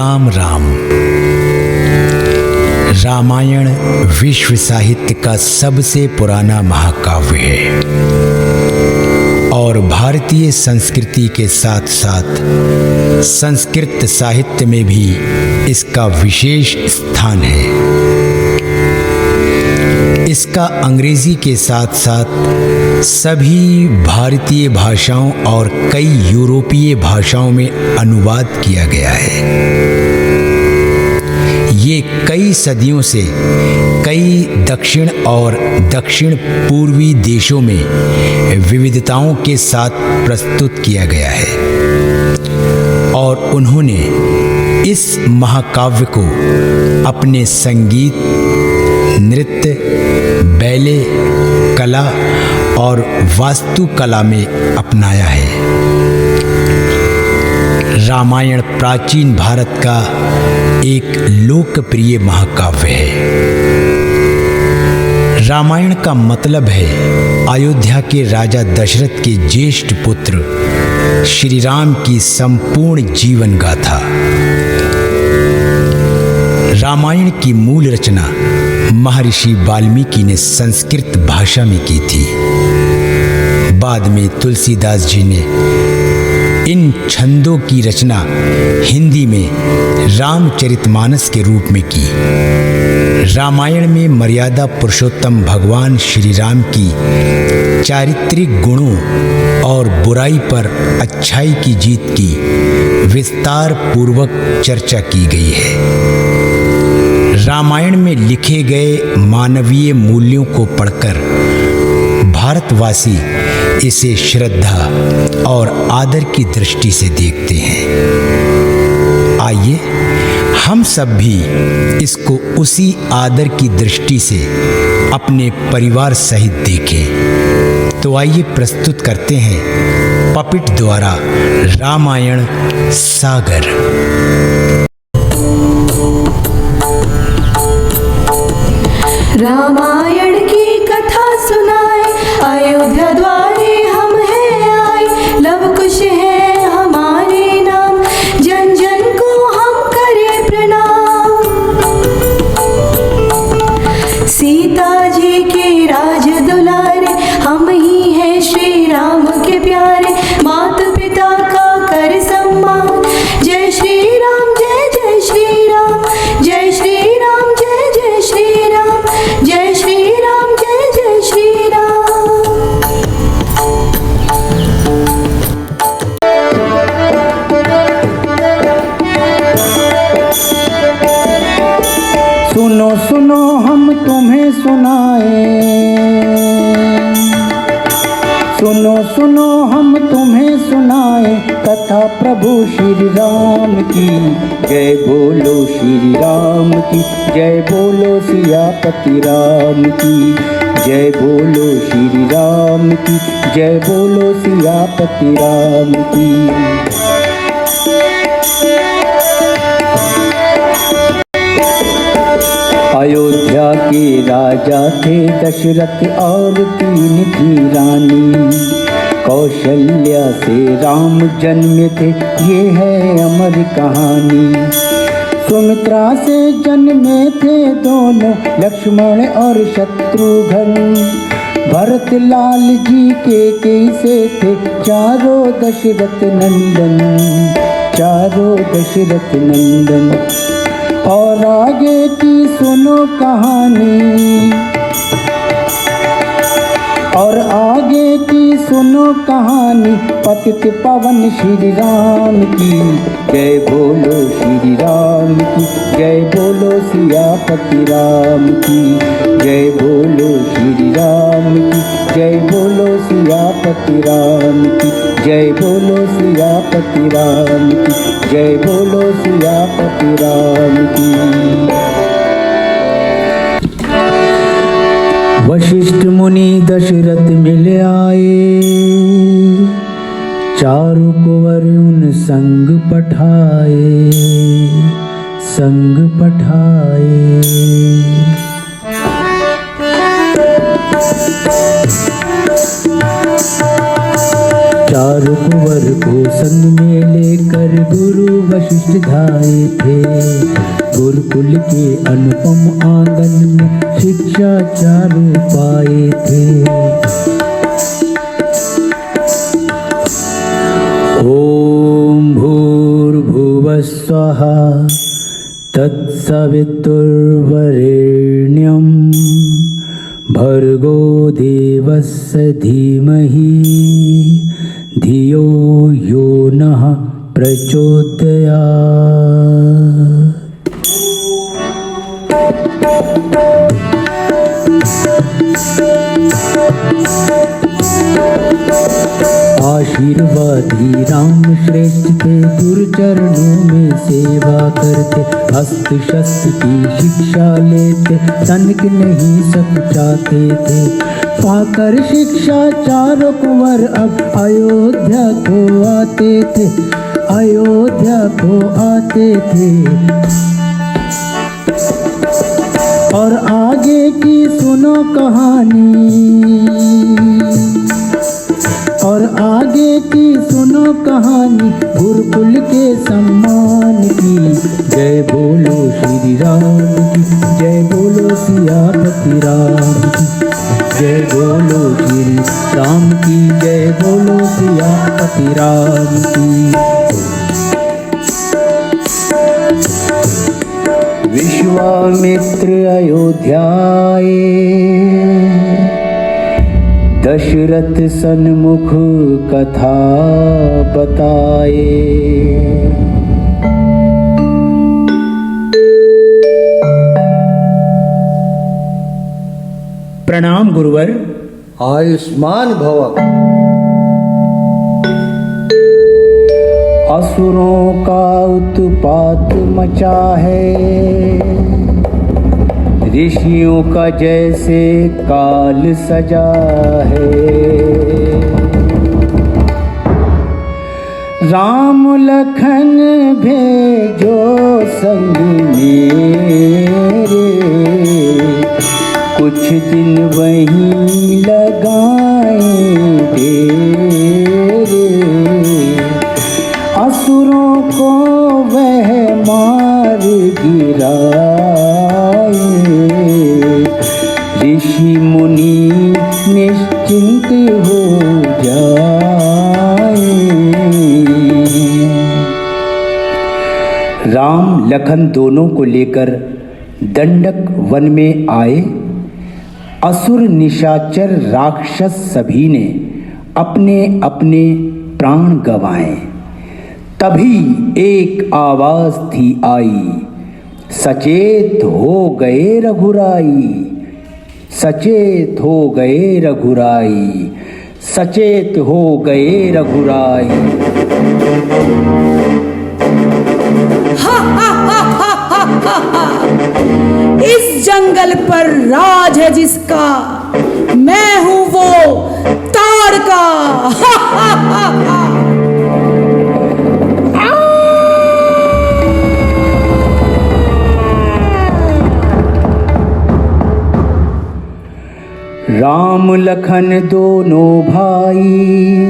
राम राम। रामायण विश्व साहित्य का सबसे पुराना महाकाव्य है और भारतीय संस्कृति के साथ साथ संस्कृत साहित्य में भी इसका विशेष स्थान है। इसका अंग्रेजी के साथ साथ सभी भारतीय भाषाओं और कई यूरोपीय भाषाओं में अनुवाद किया गया है। ये कई सदियों से कई दक्षिण और दक्षिण पूर्वी देशों में विविधताओं के साथ प्रस्तुत किया गया है और उन्होंने इस महाकाव्य को अपने संगीत, नृत्य, बैले, कला और वास्तुकला में अपनाया है। रामायण प्राचीन भारत का एक लोकप्रिय महाकाव्य है। रामायण का मतलब है अयोध्या के राजा दशरथ के ज्येष्ठ पुत्र श्री राम की संपूर्ण जीवन गाथा। रामायण की मूल रचना महर्षि वाल्मीकि ने संस्कृत भाषा में की थी। बाद में तुलसीदास जी ने इन छंदों की रचना हिंदी में रामचरितमानस के रूप में की। रामायण में मर्यादा पुरुषोत्तम भगवान श्री राम की चारित्रिक गुणों और बुराई पर अच्छाई की जीत की विस्तार पूर्वक चर्चा की गई है। रामायण में लिखे गए मानवीय मूल्यों को पढ़कर भारतवासी इसे श्रद्धा और आदर की दृष्टि से देखते हैं। आइए हम सब भी इसको उसी आदर की दृष्टि से अपने परिवार सहित देखें। तो आइए प्रस्तुत करते हैं पपिट द्वारा रामायण सागर। रामायण की कथा सुनाए, अयोध्या द्वारे हम हैं आए। लव कुश है हमारे नाम, जन जन को हम करें प्रणाम। सीता जी के राज दुलारे, हम ही हैं श्री राम के प्यारे। माता पिता का कर सम्मान, जय श्री राम जय जय श्री राम, जय श्री राम जय जय श्री राम, जय श्री राम जय जय श्री राम। सुनो सुनो हम तुम्हें सुनाए, सुनो सुनो हम तुम्हें सुनाए कथा प्रभु श्री राम की। जय बोलो श्री राम की, जय बोलो सियापति राम की। जय बोलो श्री राम की, जय बोलो सियापति राम की। अयोध्या के राजा थे दशरथ और 3 थी रानी। कौशल्या से राम जन्मे थे, ये है अमर कहानी। सुमित्रा से जन्मे थे दोनों, लक्ष्मण और शत्रुघ्न। भरत लाल जी के कैसे थे चारों दशरथ नंदन, चारों दशरथ नंदन। और आगे की सुनो कहानी, और आगे की सुनो कहानी पतित पावन श्री राम की। जय बोलो श्री राम की, जय बोलो सियापति राम की। जय बोलो श्री राम की, जय बोलो सियापति राम की। जय बोलो सियापति राम की, जय बोलो सियापति राम की। वशिष्ठ मुनि दशरथ मिल आए, चारों कुंवर उन संग पठाए, संग पठाए। चारों कुंवर को संग में लेकर गुरु वशिष्ठ धाए थे। गुरुकुल के अनुपम आंगन में शिक्षा चारों पाए थे। ओम भूर्भुवः स्वः तत्सवितुर्वरेण्यं भर्गो देवस्य धीमहि धियो यो नः प्रचोदयात्। आशीर्वादी राम श्रेष्ठ थे, गुरु चरणों में सेवा करते, अस्त्र शस्त्र की शिक्षा लेते, तनिक नहीं सकुचाते थे। पाकर शिक्षा चारों कुंवर अब अयोध्या को आते थे, अयोध्या को आते थे। और आगे की सुनो कहानी, और आगे की सुनो कहानी गुरुकुल के सम्मान की। जय बोलो श्री राम की, जय बोलो सियापति राम की, जय बोलो श्री राम की, जय बोलो सियापति राम की। विश्वामित्र अयोध्या आए, दशरथ सन्मुख कथा बताए। प्रणाम गुरुवर। आयुष्मान भव। असुरों का उत्पात मचा है, ऋषियों का जैसे काल सजा है। राम लखन भेजो संग मेरे, कुछ दिन वहीं लगाएंगे रे। असुरों को वह मार गिराए, ऋषि मुनि निश्चिंत हो जाए। राम लखन दोनों को लेकर दंडक वन में आए। असुर निशाचर राक्षस सभी ने अपने अपने प्राण गंवाए। तभी एक आवाज थी आई, सचेत हो गए रघुराई, सचेत हो गए रघुराई, सचेत हो गए रघुराई। इस जंगल पर राज है जिसका, मैं हूं वो ताड़का। राम लखन दोनों भाई,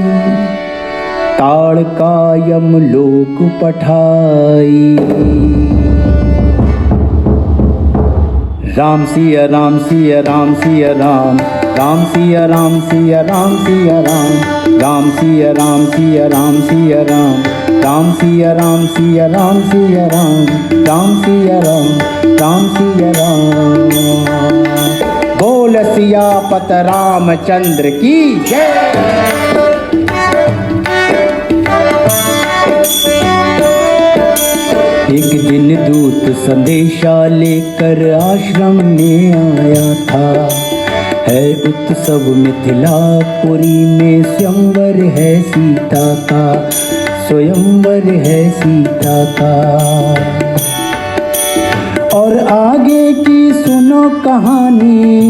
ताड़का यमलोक पठाई। राम सिया राम सिया राम सिया राम, राम सिया राम सिया राम सिया राम, राम सिया राम सिया राम सिया राम, राम सिया राम सिया राम सिया राम, राम सिया राम सिया राम। बोल सियापत रामचंद्र की जय। एक दिन दूत संदेशा लेकर आश्रम में आया था। है उत्सव मिथिलापुरी में, स्वयंवर है सीता का, स्वयंवर है सीता का। और आगे की सुनो कहानी,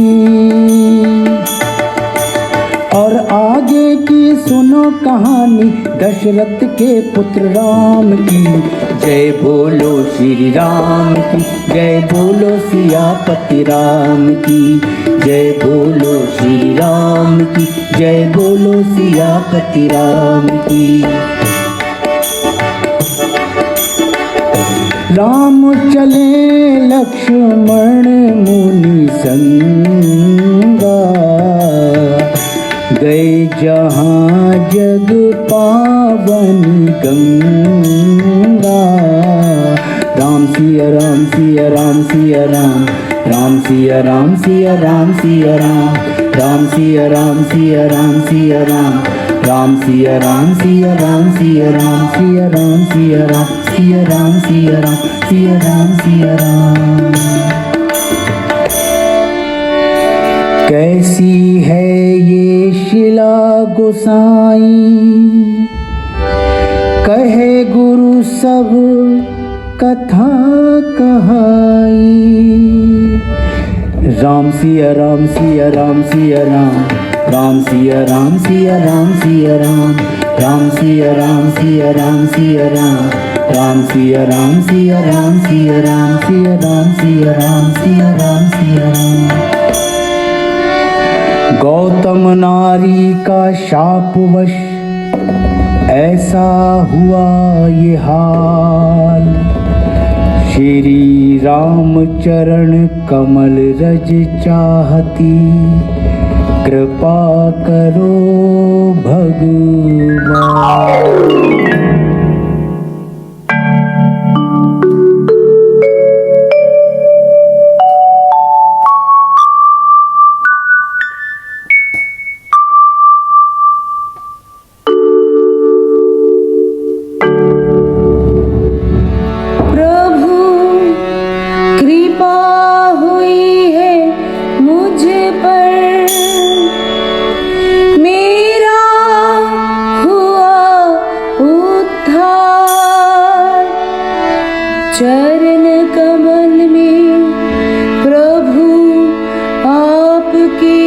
और आगे की सुनो कहानी दशरथ के पुत्र राम की। जय बोलो श्री राम की, जय बोलो सियापति राम की। जय बोलो श्री राम की, जय बोलो सियापति राम की। राम चले लक्ष्मण मुनि संगा, गए जहाँ जग पावन गंगा। राम सिया राम सिया राम सिया राम, राम सिया राम सिया राम सिया राम, राम सिया राम सिया राम सिया राम, राम सिया राम सिया राम सिया राम, सिया राम सिया राम सिया राम सिया राम, सिया राम सिया राम। कैसी है ये शिला गोसाई, कहे गुरु सब कथा कहाई। राम सिया राम सिया राम सिया राम, राम सिया राम सिया राम सिया राम, राम सिया राम सिया राम सिया राम, राम सिया राम सिया राम सिया राम, सिया राम सिया राम सिया राम सिया राम। गौतम नारी का शापवश ऐसा हुआ ये हाल, श्री राम चरण कमल रज चाहती, कृपा करो भगवान। चरण कमल में प्रभु आपके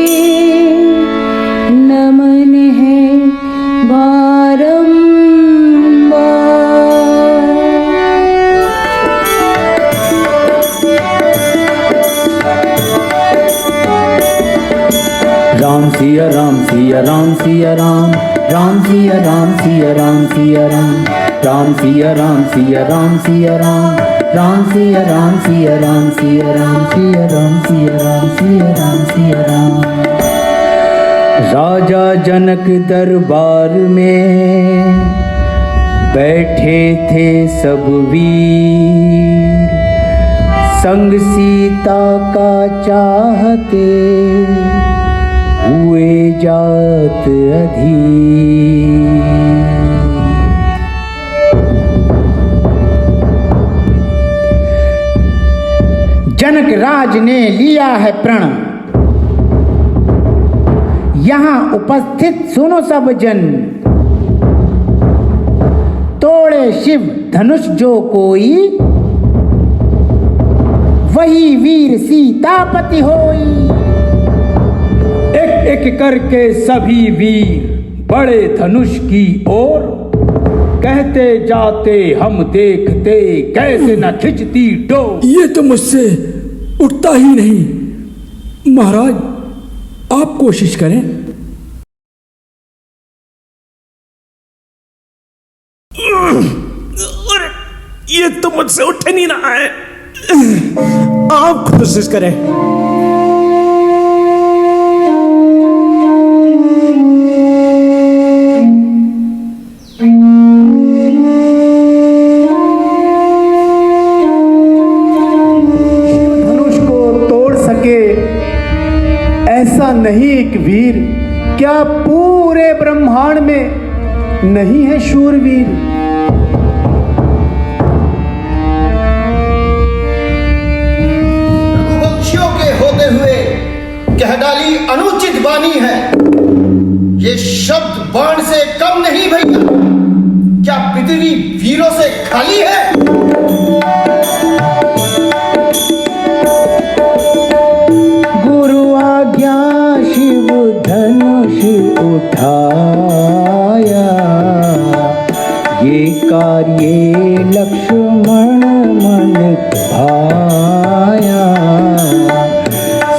नमन है बारंबार। राम सिया राम सिया राम सिया राम, राम सिया राम सिया राम सिया राम, राम सिया राम सिया राम सिया राम, राम सिया राम सिया राम सिया राम, सिया राम सिया राम सिया राम सिया राम। राजा जनक दरबार में बैठे थे सब वीर, संग सीता का चाहते हुए जात अधीर। जनक राज ने लिया है प्रण, यहाँ उपस्थित सुनो सब जन, तोड़े शिव धनुष जो कोई, वही वीर सीतापति होई। एक एक करके सभी वीर बड़े धनुष की ओर, कहते जाते हम देखते कैसे न खिंचती डोर। ये तो मुझसे उठता ही नहीं। महाराज आप कोशिश करें। अरे ये तो मुझसे उठ नहीं रहा है, आप कोशिश करें। ऐसा नहीं एक वीर, क्या पूरे ब्रह्मांड में नहीं है शूरवीर। रघुवंशियों के होते हुए कह डाली अनुचित वाणी है, ये शब्द बाण से कम नहीं भैया, क्या पृथ्वी वीरों से खाली है। शिव धनुष पुकारिए लक्ष्मण मन भाया।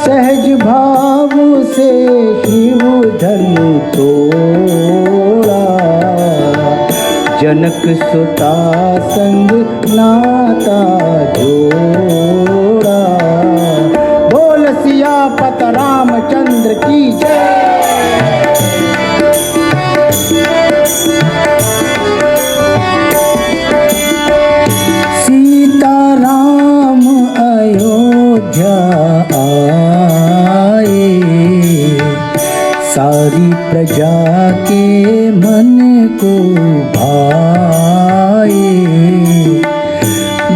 सहज भाव से शिव धनु तोड़ा, जनक सुता संग नाता जोड़ा। बोल सियापत रामचंद्र की जय। सीताराम अयोध्या आए, सारी प्रजा के मन को भाए।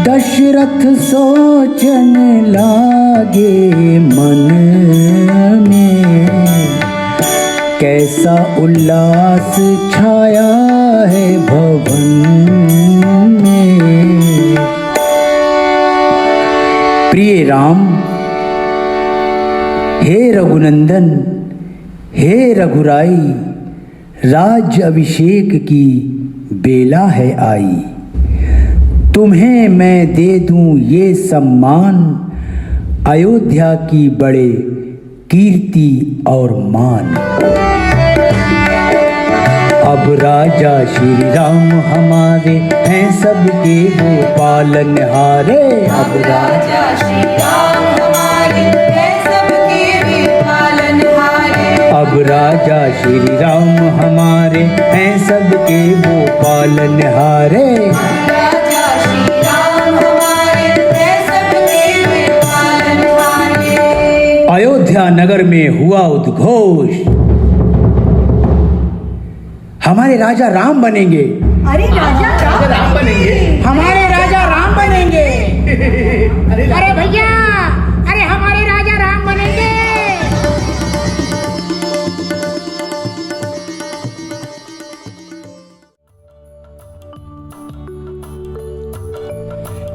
दशरथ सोचन लागे मन में, कैसा उल्लास छाया है भवन में। प्रिय राम, हे रघुनंदन, हे रघुराई, राज अभिषेक की बेला है आई। तुम्हें मैं दे दूं ये सम्मान, अयोध्या की बड़े कीर्ति और मान। अब राजा श्री राम हमारे हैं सबके वो पालनहारे। अब राजा श्री राम हमारे हैं सबके वे पालनहारे। अब राजा श्री राम हमारे हैं सबके वो पालनहारे। राजा श्री राम हमारे हैं सबके वे पालनहारे। अयोध्या नगर में हुआ उद्घोष, हमारे राजा राम बनेंगे। अरे राजा राम बनेंगे, हमारे राजा राम बनेंगे। अरे भैया, अरे हमारे राजा राम बनेंगे।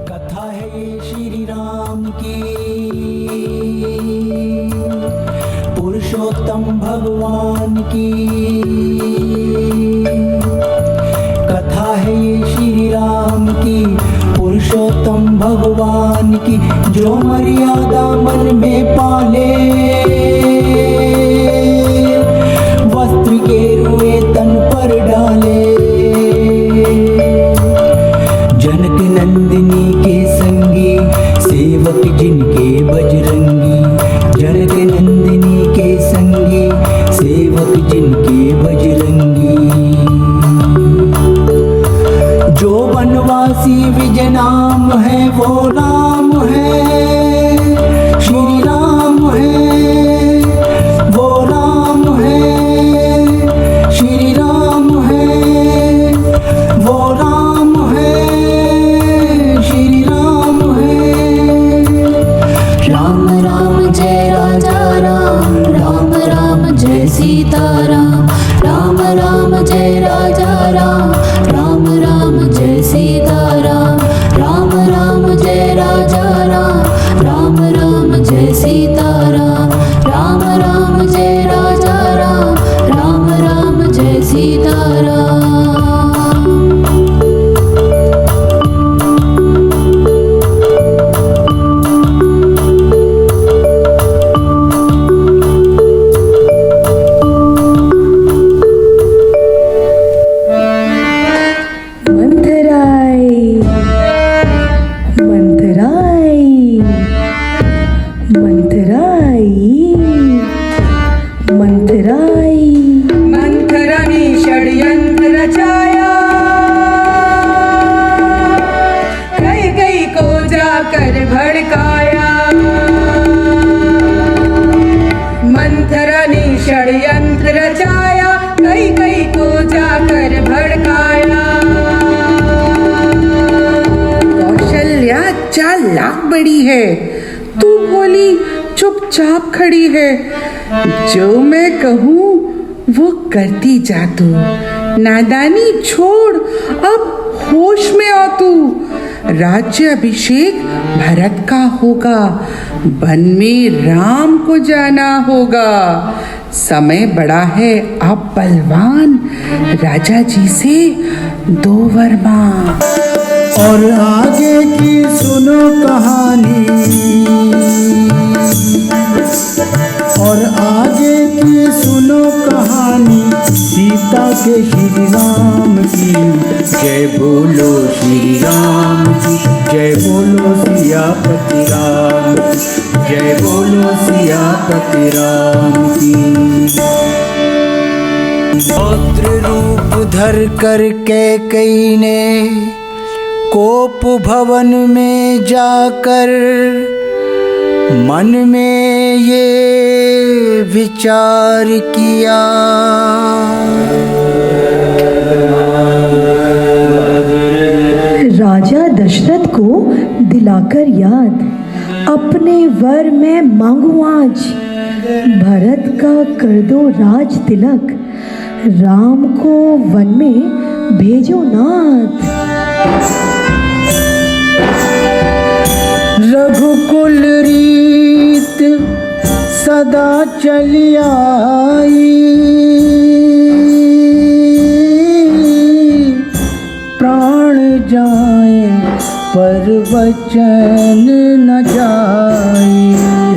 कथा है ये श्री राम की, पुरुषोत्तम भगवान की। कथा है ये श्री राम की, पुरुषोत्तम भगवान की। जो मर्यादा मन में पाले, वस्त्र के रुए तन पर डाले। जनक नंदिनी के संगी, सेवक जिनके बजरंगी। जनक नंदिनी के संगी, सेवक जिनके बजरंगी। जो वनवासी विजय नाम है वो राम है, श्री राम है। वो राम है, श्री राम है। वो राम है, श्री राम है। राम राम जय राजा राम, राम राम जय सीताराम। राम राम जय राजा राम, राम राम जय सीताराम। राम राम जय राजा राम, राम राम जय सीताराम। राम राम जय राजा राम, राम राम जय सीताराम। मंथरानी षड्यंत्र रचाया, कई कई को जाकर भड़काया। मंथरानी षड्यंत्र रचाया, कई कई को जाकर भड़काया। कौशल्या चालाक बड़ी है, तू बोली चुपचाप खड़ी है। जो मैं कहूँ वो करती जा तू। नादानी छोड़, अब होश में आ तू। राज्य अभिषेक भरत का होगा, वन में राम को जाना होगा। समय बड़ा है, आप बलवान, राजा जी से 2 वर मांग। और आगे की सुनो कहानी, और आगे की सुनो कहानी, सीता के श्री राम की। जय बोलो श्री राम की, जय बोलो सियापति राम की, जय बोलो सियापति राम की। पौत्र रूप धर कर कैकेयी ने कोप भवन में जाकर मन में ये विचार किया। राजा दशरथ को दिलाकर याद, अपने वर मैं मांगू आज। भरत का कर दो राज तिलक, राम को वन में भेजो नाथ। रघुकुल रीत सदा चली आई, प्राण जाए पर वचन न जाई।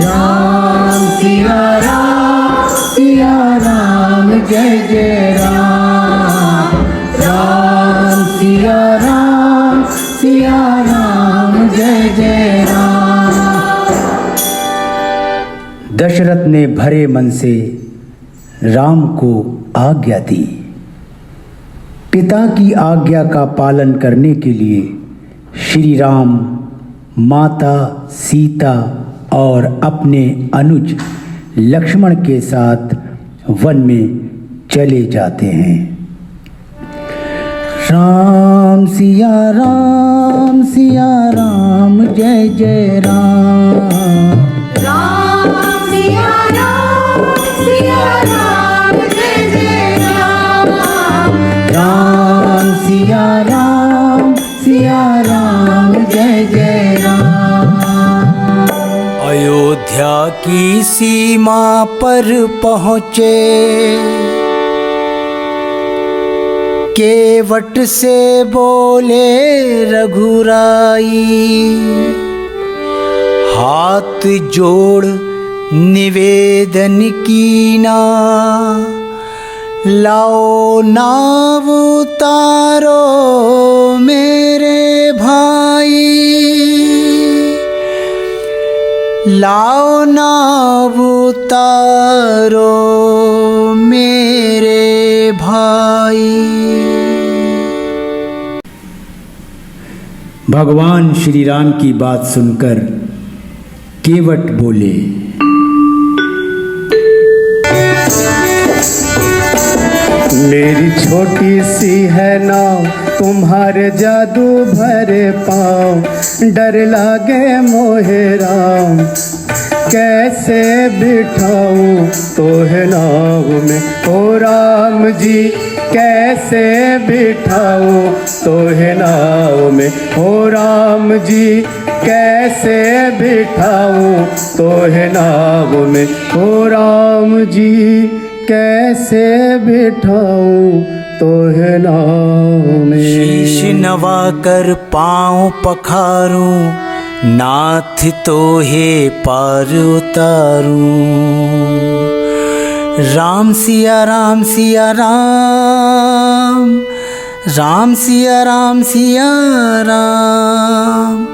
राम सिया राम, सिया राम, जय जय राम। राम सिया राम, सिया राम, जय जय राम। दशरथ ने भरे मन से राम को आज्ञा दी। पिता की आज्ञा का पालन करने के लिए श्री राम माता सीता और अपने अनुज लक्ष्मण के साथ वन में चले जाते हैं। राम सिया राम, सिया राम, जय जय राम। राम सिया राम, सिया राम, जय जय राम। राम सिया राम, सिया राम, जय जय राम। अयोध्या की सीमा पर पहुँचे, केवट से बोले रघुराई। हाथ जोड़ निवेदन कीना, लाओ नाव उतारो मेरे भाई। लाओ नाव उतारो मेरे भाई। भगवान श्री राम की बात सुनकर केवट बोले, मेरी छोटी सी है नाव, तुम्हारे जादू भरे पाँव। डर लागे मोहे राम, कैसे बिठाऊं तोहे नाव में। ओ राम जी कैसे बिठाऊं तोहे नाव में। ओ राम जी कैसे बिठाऊं तोहे नाव में। ओ राम जी कैसे बिठाऊं तोहे नाव में। शीश नवा कर पाँव पखारूं, नाथ तोहे पार उतारूं। राम सिया राम, सिया राम, राम सिया राम, सिया राम।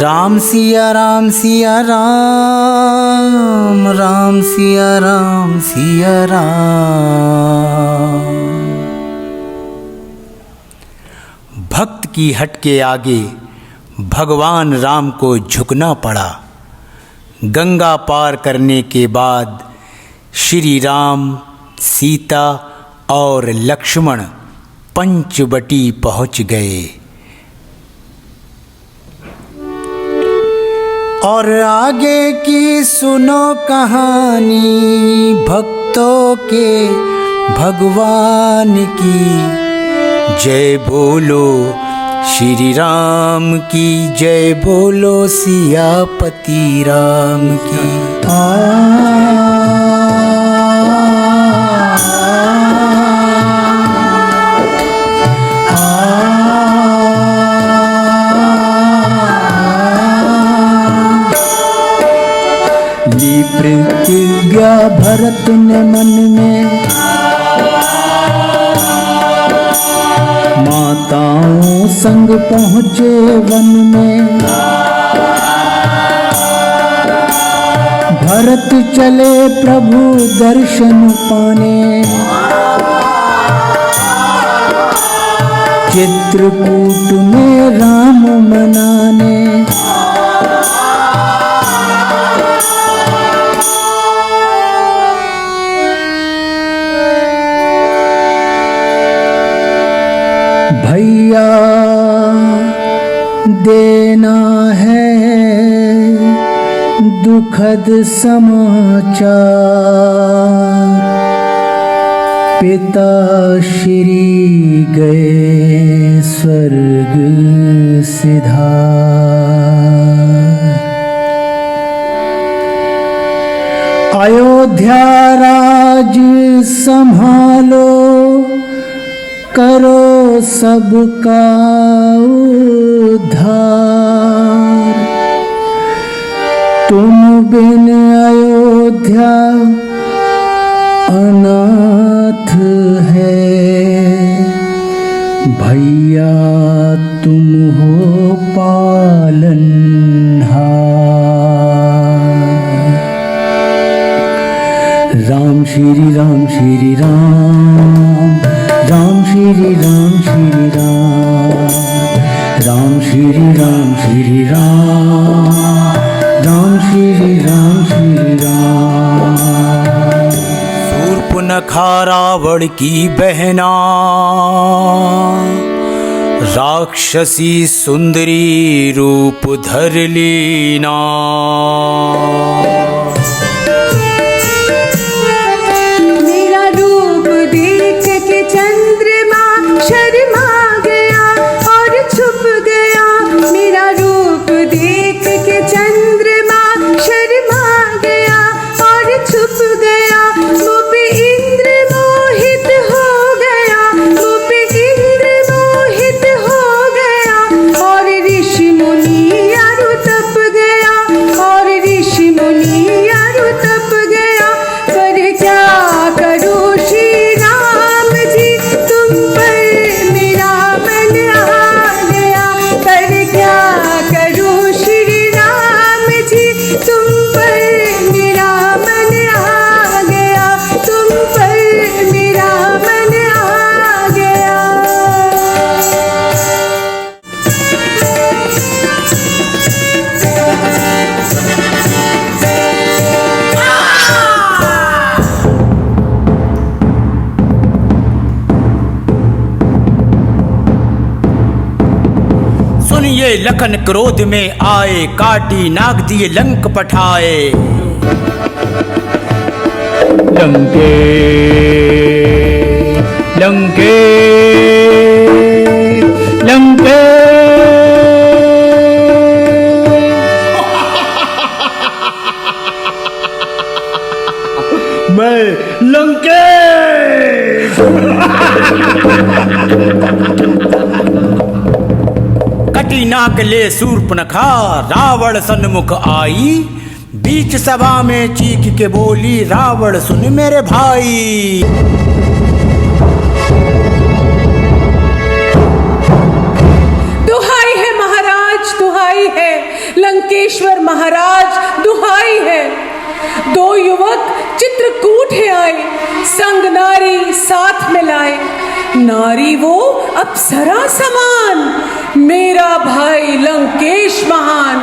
राम सिया राम, सिया राम, राम सिया राम, सिया राम। भक्त की हट के आगे भगवान राम को झुकना पड़ा। गंगा पार करने के बाद श्री राम, सीता और लक्ष्मण पंचवटी पहुंच गए। और आगे की सुनो कहानी, भक्तों के भगवान की। जय बोलो श्री राम की जय बोलो सियापति राम की। ली प्रतिज्ञा भरत ने मन में, माताओं संग पहुँचे वन में। भरत चले प्रभु दर्शन पाने, चित्रकूट में राम मनाने। भैया देना है दुखद समाचार, पिता श्री गए स्वर्ग सिधार। अयोध्या राज संभालो, करो सबका उद्धार। तुम बिन अयोध्या अनाथ है, भैया तुम हो पालनहार। राम श्री राम श्री राम, राम श्री राम श्री राम, राम श्री राम श्री राम, राम श्री राम श्री राम। शूर्पणखा रावण की बहना, राक्षसी सुंदरी रूप धर लीना। सुनिए लखन क्रोध में आए, काटी नाग दिए लंक पठाए। लंके लंके लंके। मैं लंकेश। कटी नाक ले शूर्पणखा, रावण सन्मुख आई। बीच सभा में चीख के बोली, रावण सुन मेरे भाई। दुहाई है महाराज, दुहाई है लंकेश्वर महाराज, दुहाई है। दो युवक चित्रकूट है आए, संग नारी साथ में लाए। नारी वो अप्सरा समान, मेरा भाई लंकेश महान।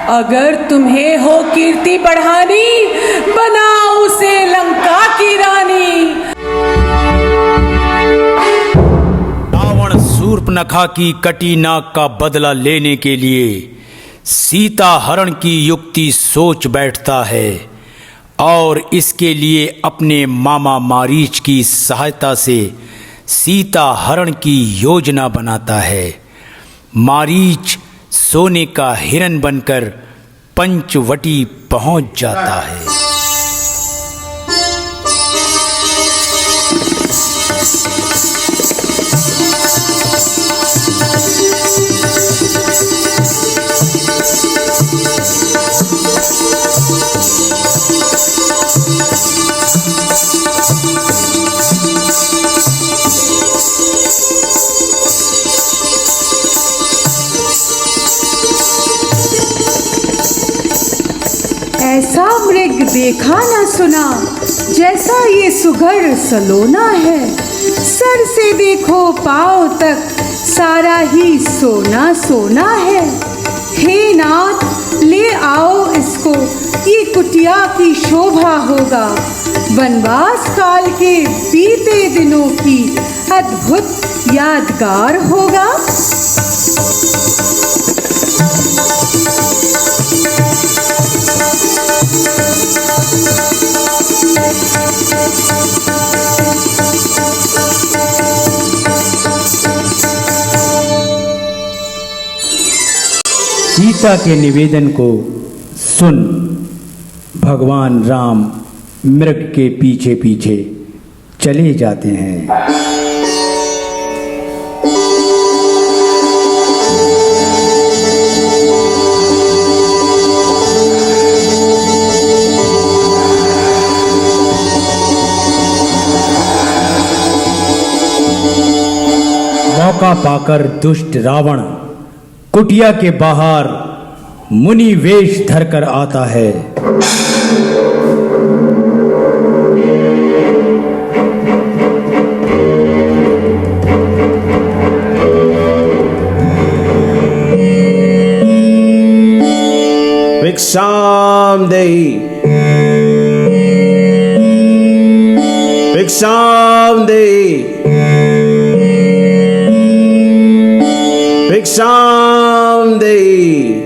अगर तुम्हें हो कीर्ति बढ़ानी, बनाओ उसे लंका की रानी। रावण शूर्पणखा की कटी नाक का बदला लेने के लिए सीता हरण की युक्ति सोच बैठता है और इसके लिए अपने मामा मारीच की सहायता से सीता हरण की योजना बनाता है। मारीच सोने का हिरन बनकर पंचवटी पहुंच जाता है। ऐसा मृग देखा न सुना, जैसा ये सुघड़ सलोना है। सर से देखो पाँव तक सारा ही सोना सोना है। हे नाथ ले आओ इसको, ये कुटिया की शोभा होगा। वनवास काल के बीते दिनों की अद्भुत यादगार होगा। सीता के निवेदन को सुन भगवान राम मृग के पीछे पीछे चले जाते हैं। मौका पाकर दुष्ट रावण कुटिया के बाहर मुनि वेश धरकर आता है। भिक्षाम देहि, भिक्षाम देहि, भिक्षाम देहि।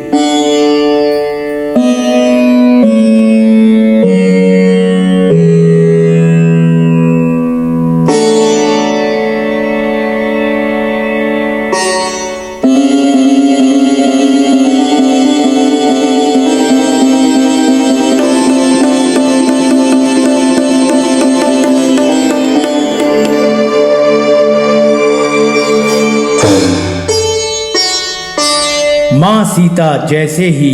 मां सीता जैसे ही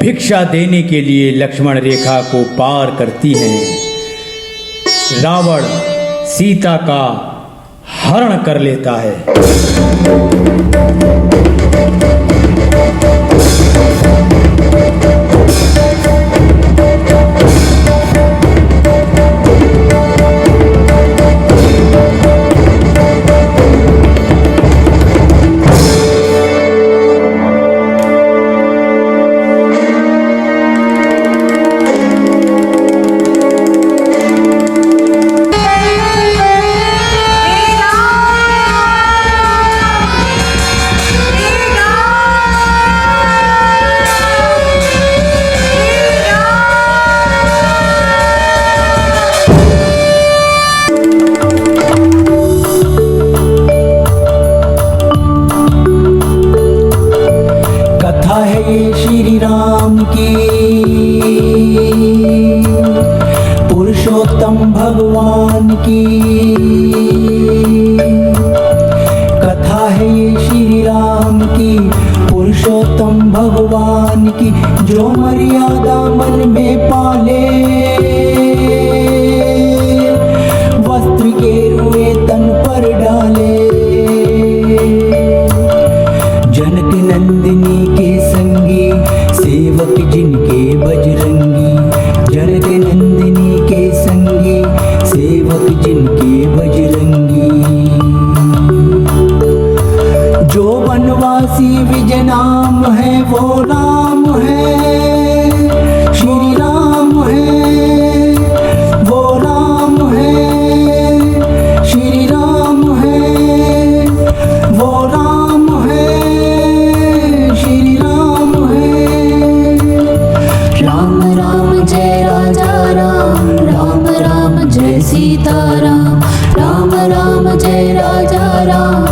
भिक्षा देने के लिए लक्ष्मण रेखा को पार करती हैं, रावण सीता का हरण कर लेता है। श्री राम की पुरुषोत्तम भगवान की कथा है ये श्री राम की पुरुषोत्तम भगवान की, जो मर्यादा मन में पाले वस्त्र के रुए तन पर डाले। जनक नंदिनी के संगी सेवक जिनके बजरंगी, जनक नंदिनी के संगी सेवक जिनके बजरंगी। जो वनवासी विजय नाम है वो राम है, श्री राम है, वो राम है, श्री राम है, वो राम है, श्री राम है। राम राम जय राजा राम, राम राम जय सीता राम, राम राम जय राजा राम,